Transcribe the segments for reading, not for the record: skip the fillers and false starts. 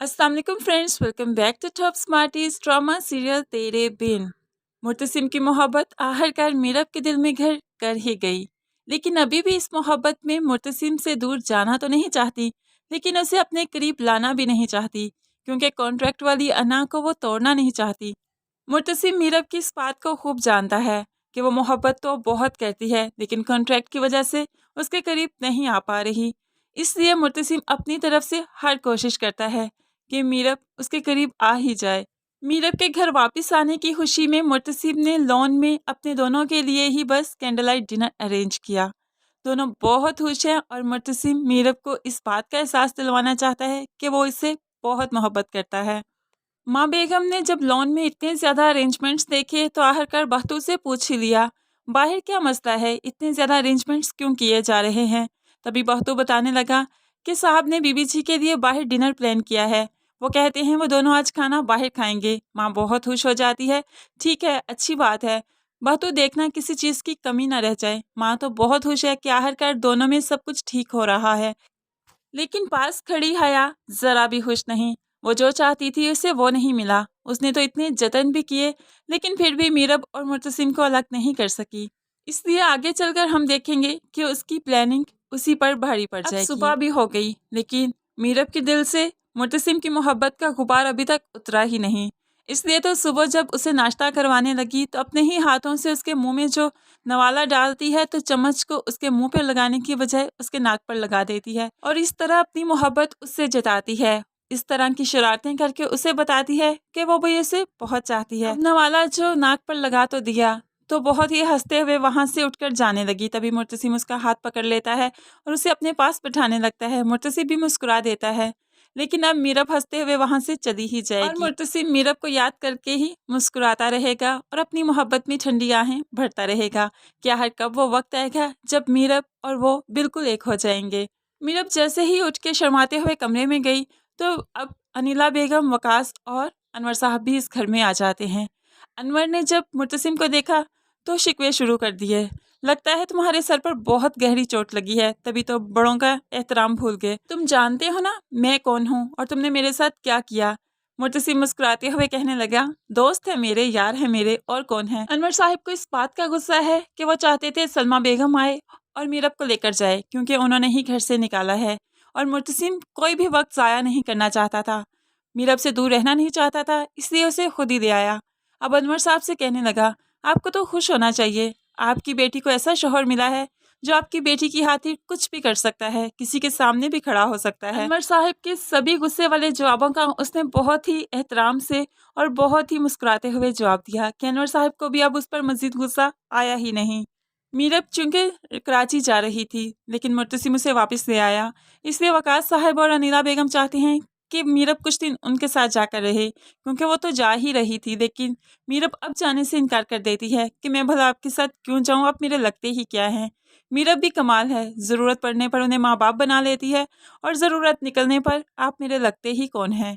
अस्सलाम वालेकुम friends, welcome back to top smarties drama serial Tere Bin. Murtasim की मोहब्बत आखिरकार मीरब के दिल में घर कर ही गई, लेकिन अभी भी इस मोहब्बत में मुर्तसिम से दूर जाना तो नहीं चाहती, लेकिन उसे अपने करीब लाना भी नहीं चाहती, क्योंकि कॉन्ट्रैक्ट वाली अना को वो तोड़ना नहीं चाहती। मुर्तसिम मीरब की इस बात को खूब जानता है कि वो मोहब्बत तो बहुत करती है, लेकिन कॉन्ट्रैक्ट की वजह से उसके करीब नहीं आ पा रही। इसलिए मुर्तसिम अपनी तरफ से हर कोशिश करता है कि मीरब उसके करीब आ ही जाए। मीरब के घर वापस आने की खुशी में मुर्तसिम ने लॉन में अपने दोनों के लिए ही बस कैंडल लाइट डिनर अरेंज किया। दोनों बहुत खुश हैं और मुर्तसिम मीरब को इस बात का एहसास दिलवाना चाहता है कि वो इससे बहुत मोहब्बत करता है। माँ बेगम ने जब लॉन में इतने ज़्यादा अरेंजमेंट्स देखे तो आखिरकार बख्तू से पूछ ही लिया, बाहर क्या मसला है, इतने ज़्यादा अरेंजमेंट्स क्यों किए जा रहे हैं। तभी बख्तू बताने लगा कि साहब ने बीबी जी के लिए बाहर डिनर प्लान किया है। वो कहते हैं वो दोनों आज खाना बाहर खाएंगे। माँ बहुत खुश हो जाती है। ठीक है, अच्छी बात है बख्तू, देखना किसी चीज़ की कमी ना रह जाए। माँ तो बहुत खुश है कि आखिरकार दोनों में सब कुछ ठीक हो रहा है, लेकिन पास खड़ी हया जरा भी खुश नहीं। वो जो चाहती थी उसे वो नहीं मिला। उसने तो इतने जतन भी किए, लेकिन फिर भी मीरब और मुर्तसिम को अलग नहीं कर सकी। इसलिए आगे चलकर हम देखेंगे कि उसकी प्लानिंग उसी पर भारी पड़ जाएगी। सुबह भी हो गई, लेकिन मीरब के दिल से मुर्तसिम की मोहब्बत का गुबार अभी तक उतरा ही नहीं। इसलिए तो सुबह जब उसे नाश्ता करवाने लगी तो अपने ही हाथों से उसके मुंह में जो नवाला डालती है तो चम्मच को उसके मुंह पर लगाने की बजाय उसके नाक पर लगा देती है और इस तरह अपनी मोहब्बत उससे जताती है। इस तरह की शरारतें करके उसे बताती है कि वो भी उसे बहुत चाहती है। अब नवाला जो नाक पर लगा तो दिया, तो बहुत ही हंसते हुए वहां से उठकर जाने लगी। तभी मुर्तसिम उसका हाथ पकड़ लेता है और उसे अपने पास बिठाने लगता है। मुर्तसिम भी मुस्कुरा देता है, लेकिन अब मीरब हंसते हुए वहां से चली ही जाएगी और मुर्तसिम मीरब को याद करके ही मुस्कुराता रहेगा और अपनी मोहब्बत में ठंडी आहें भरता रहेगा। क्या हर कब वो वक्त आएगा जब मीरब और वो बिल्कुल एक हो जाएंगे। मीरब जैसे ही उठ के शर्माते हुए कमरे में गई तो अब अनिला बेगम, वकास और अनवर साहब भी इस घर में आ जाते हैं। अनवर ने जब मुर्तसिम को देखा तो शिकवे शुरू कर दिए। लगता है तुम्हारे सर पर बहुत गहरी चोट लगी है, तभी तो बड़ों का एहतराम भूल गए। तुम जानते हो ना मैं कौन हूँ और तुमने मेरे साथ क्या किया। मुर्तसिम मुस्कुराते हुए कहने लगा, दोस्त है मेरे, यार है मेरे, और कौन है। अनवर साहिब को इस बात का गुस्सा है कि वो चाहते थे सलमा बेगम आए और मीरब को लेकर जाए, क्योंकि उन्होंने ही घर से निकाला है और मुर्तसिम कोई भी वक्त ज़ाया नहीं करना चाहता था, मीरब से दूर रहना नहीं चाहता था, इसलिए उसे खुद ही ले आया। अब अनवर साहब से कहने लगा, आपको तो खुश होना चाहिए, आपकी बेटी को ऐसा शौहर मिला है जो आपकी बेटी की खातिर कुछ भी कर सकता है, किसी के सामने भी खड़ा हो सकता है। अनवर साहब के सभी गुस्से वाले जवाबों का उसने बहुत ही एहतराम से और बहुत ही मुस्कुराते हुए जवाब दिया कि अनवर साहब को भी अब उस पर मजीद गुस्सा आया ही नहीं। मीरब चूंकि कराची जा रही थी, लेकिन मुर्तसिम उसे वापस ले आया, इसलिए वकास साहब और अनिला बेगम चाहते हैं कि मीरब कुछ दिन उनके साथ जाकर रहे, क्योंकि वो तो जा ही रही थी। लेकिन मीरब अब जाने से इनकार कर देती है कि मैं भला आपके साथ क्यों जाऊं, आप मेरे लगते ही क्या हैं। मीरब भी कमाल है, ज़रूरत पड़ने पर उन्हें माँ बाप बना लेती है और ज़रूरत निकलने पर आप मेरे लगते ही कौन हैं।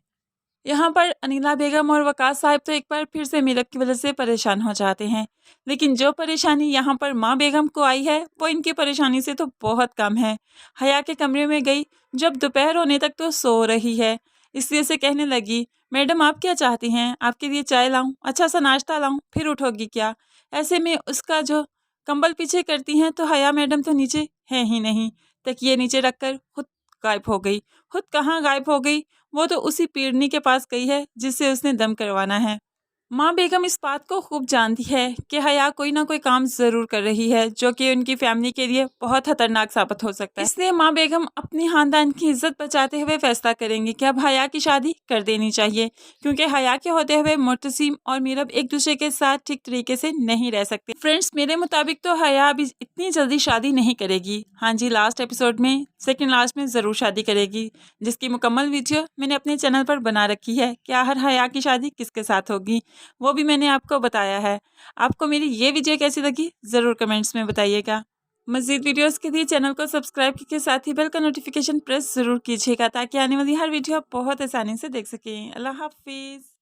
यहाँ पर अनिला बेगम और वकास साहब तो एक बार फिर से मीरब की वजह से परेशान हो जाते हैं, लेकिन जो परेशानी यहाँ पर माँ बेगम को आई है वो इनकी परेशानी से तो बहुत कम है। हया के कमरे में गई, जब दोपहर होने तक तो सो रही है, इसलिए से कहने लगी, मैडम आप क्या चाहती हैं, आपके लिए चाय लाऊं, अच्छा सा नाश्ता लाऊं, फिर उठोगी क्या। ऐसे में उसका जो कंबल पीछे करती हैं तो हया मैडम तो नीचे है ही नहीं, तकिए नीचे रखकर खुद गायब हो गई। खुद कहाँ गायब हो गई, वो तो उसी पीरनी के पास गई है जिससे उसने दम करवाना है। माँ बेगम इस बात को खूब जानती है कि हया कोई ना कोई काम ज़रूर कर रही है जो कि उनकी फैमिली के लिए बहुत खतरनाक साबित हो सकता है। इसलिए माँ बेगम अपनी खानदान की इज्जत बचाते हुए फैसला करेंगे कि अब हया की शादी कर देनी चाहिए, क्योंकि हया के होते हुए मुर्तसिम और मीरब एक दूसरे के साथ ठीक तरीके से नहीं रह सकते। फ्रेंड्स, मेरे मुताबिक तो हया अभी इतनी जल्दी शादी नहीं करेगी। हाँ जी, लास्ट एपिसोड में सेकेंड लास्ट में ज़रूर शादी करेगी, जिसकी मुकम्मल वीडियो मैंने अपने चैनल पर बना रखी है कि आखिर हया की शादी किसके साथ होगी, वो भी मैंने आपको बताया है। आपको मेरी ये वीडियो कैसी लगी ज़रूर कमेंट्स में बताइएगा। मज़ीद वीडियोस के लिए चैनल को सब्सक्राइब के साथ ही बेल का नोटिफिकेशन प्रेस ज़रूर कीजिएगा, ताकि आने वाली हर वीडियो आप बहुत आसानी से देख सकें। अल्लाह हाफिज़।